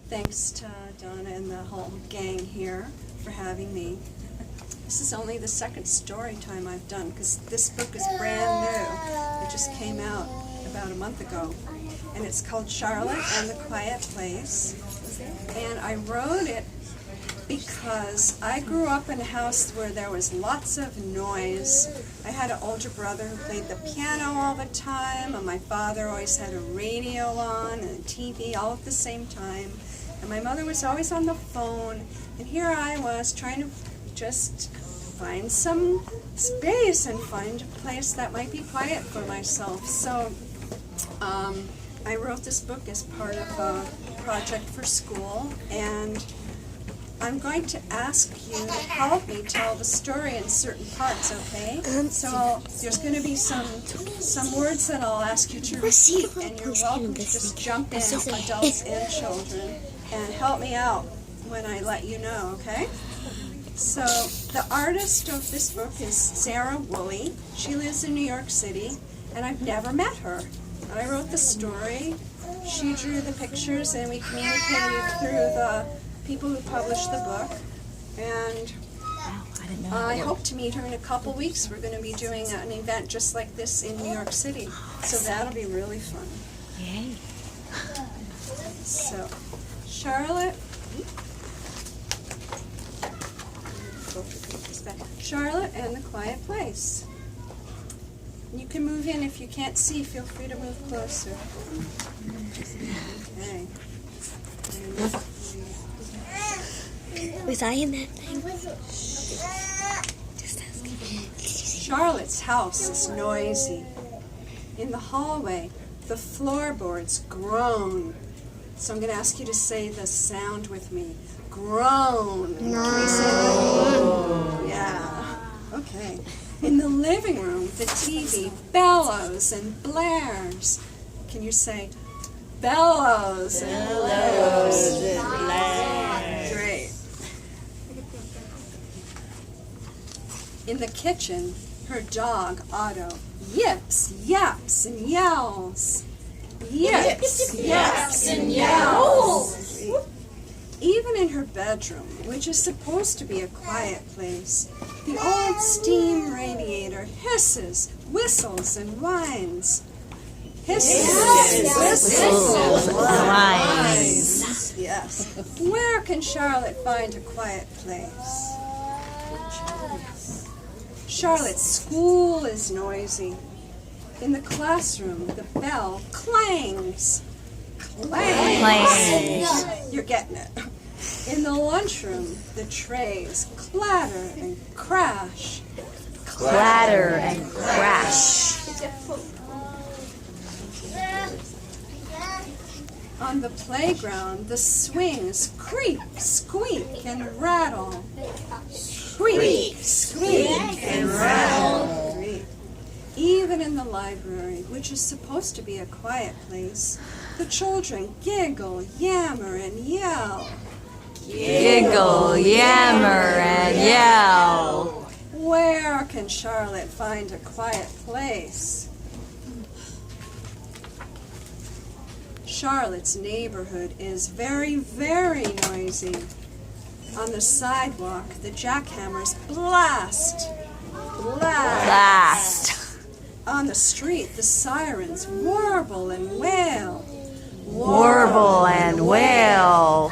Thanks to Donna and the whole gang here for having me. This is only the second story time I've done because this book is brand new. It just came out about a month ago. And it's called Charlotte and the Quiet Place. And I wrote it because I grew up in a house where there was lots of noise. I had an older brother who played the piano all the time, and my father always had a radio on and a TV all at the same time. And my mother was always on the phone, and here I was trying to just find some space and find a place that might be quiet for myself. So I wrote this book as part of a project for school, and I'm going to ask you to help me tell the story in certain parts, okay? So there's going to be some words that I'll ask you to repeat, and you're welcome to just jump in, adults and children, and help me out when I let you know, okay? So the artist of this book is Sarah Woolley. She lives in New York City, and I've never met her. I wrote the story, she drew the pictures, and we communicated through the people who published the book, and I hope to meet her in a couple weeks. We're going to be doing an event just like this in New York City, so that'll be really fun. Yay. So, Charlotte, Charlotte and the Quiet Place. You can move in if you can't see. Feel free to move closer. Okay. Was I in that thing? Just asking. Charlotte's house is noisy. In the hallway, the floorboards groan. So I'm going to ask you to say the sound with me. Groan. Can you say that? Yeah. Okay. In the living room, the TV bellows and blares. Can you say bellows and blares? Great. In the kitchen, her dog, Otto, yips, yaps, and yells. Yips, yaps, and yells. Even in her bedroom, which is supposed to be a quiet place, the old steam radiator hisses, whistles, and whines. Hisses, whistles, and whines. Yes. Where can Charlotte find a quiet place? Charlotte's school is noisy. In the classroom, the bell clangs. Clangs. You're getting it. In the lunchroom, the trays clatter and crash. Clatter and crash. On the playground, the swings creak, squeak, and rattle. Creak, squeak, and rattle. Even in the library, which is supposed to be a quiet place, the children giggle, yammer, and yell. Giggle, yammer, and yell. Where can Charlotte find a quiet place? Charlotte's neighborhood is very, very noisy. On the sidewalk, the jackhammers blast. Blast. On the street, the sirens warble and wail. Warble and wail.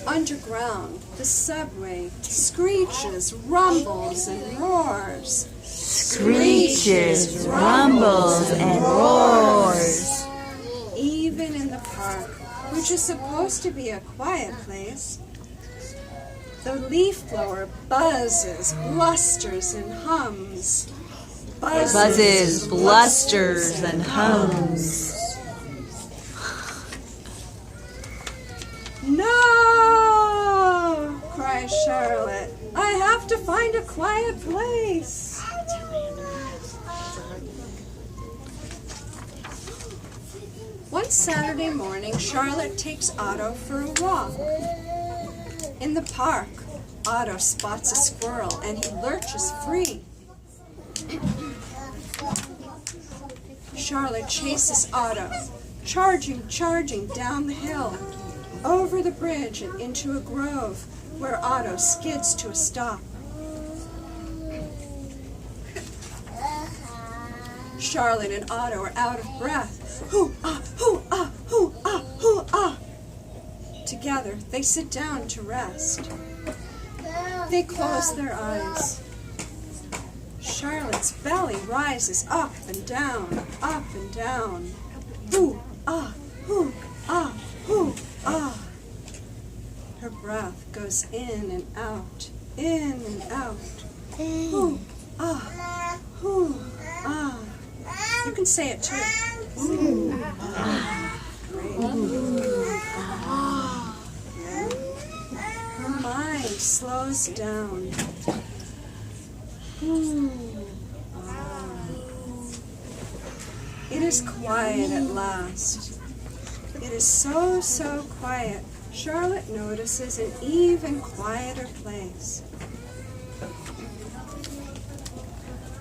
Underground, the subway screeches, rumbles, and roars. Screeches, rumbles, and roars. Even in the park, which is supposed to be a quiet place, the leaf blower buzzes, blusters, and hums. Buzzes, blusters, and hums. No! Cries Charlotte. I have to find a quiet place. One Saturday morning, Charlotte takes Otto for a walk. In the park, Otto spots a squirrel and he lurches free. Charlotte chases Otto, charging, charging down the hill, over the bridge and into a grove where Otto skids to a stop. Charlotte and Otto are out of breath. Hoo, ah, hoo, ah, hoo, ah, hoo, ah. Together, they sit down to rest. They close their eyes. Charlotte's belly rises up and down, up and down. Hoo, ah, hoo, ah, hoo, ah. Her breath goes in and out, in and out. Hoo, ah, hoo, ah. You can say it too. Ooh, ah. Her mind slows down. Ooh, ah. It is quiet at last. It is so, so quiet. Charlotte notices an even quieter place.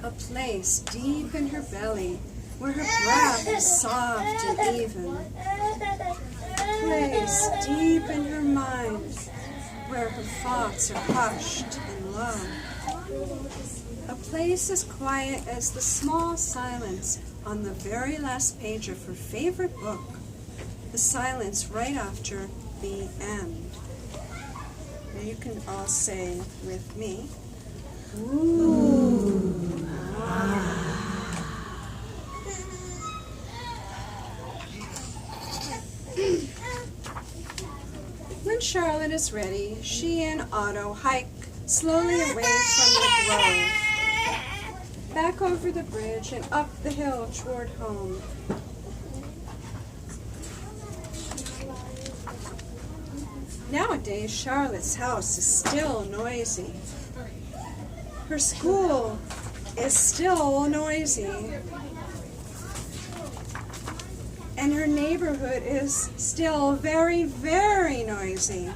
A place deep in her belly where her breath is soft and even. A place deep in her mind where her thoughts are hushed and low. A place as quiet as the small silence on the very last page of her favorite book, the silence right after the end. Now you can all say with me, ooh, ah. When Charlotte is ready, she and Otto hike slowly away from the grove, back over the bridge and up the hill toward home. Nowadays, Charlotte's house is still noisy. Her school is still noisy. And her neighborhood is still very, very noisy.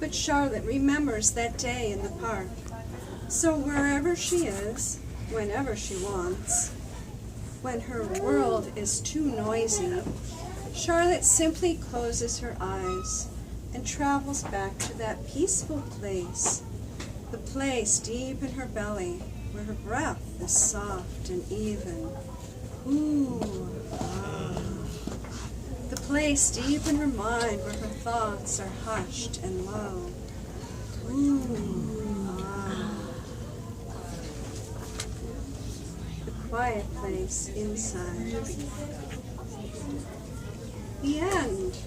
But Charlotte remembers that day in the park. So wherever she is, whenever she wants, when her world is too noisy, Charlotte simply closes her eyes and travels back to that peaceful place, the place deep in her belly where her breath is soft and even. Ooh, ah. The place deep in her mind where her thoughts are hushed and low. Ooh, ah. The quiet place inside. The end.